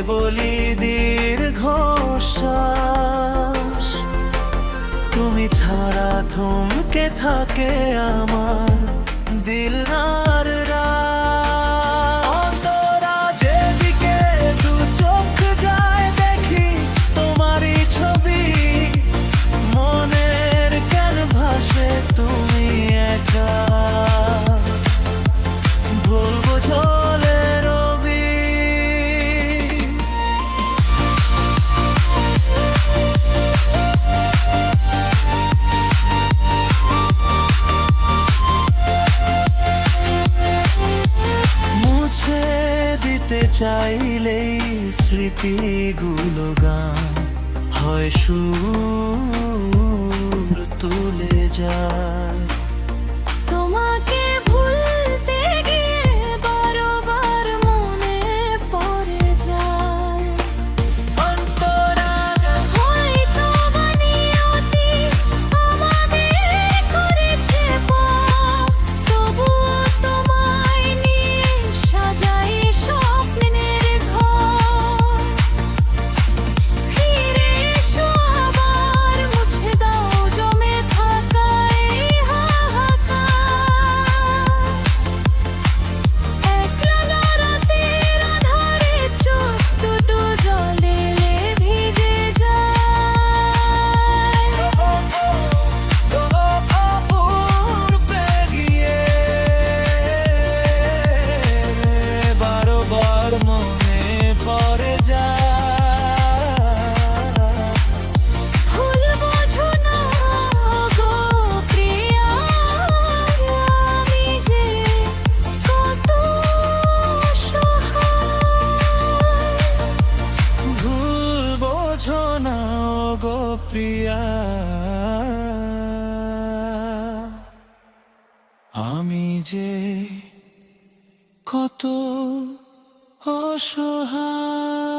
বলি দীর্ঘশ্বাস, তুমি ছাড়া থমকে থাকে আমার দিল আর রাত। অন্তরা যেদিকে দু চোখ যায় দেখি তোমারই ছবি, মনের ক্যানভাসে তুমি একা, বলবো ঝোলে রবি। মুছে দিতে চাইলেই স্মৃতিগুলো গান হয় সুর তুলে যায়। তোমাকে ভুলতে গিয়ে বারবার মনে পড়ে যায়। হয়তো বা নিয়তি আমাদের করেছে পাপ, তবুও তোমায় নিয়ে সাজাই স্বপ্নের ঘর। ফিরে এসো আবার, মুছে দাও জমে থাকা এই হাহাকার। একলা রাতের আঁধারে চোখ দুটো জলে ভিজে যায়। পূর্বে গিয়ে বারবার মনে পড়ে যায়। ভুল বোঝো না গো প্রিয়া, আমি যে কত অসহায়। ভুল বোঝো না গো প্রিয়া, আমি যে কত অসহায়।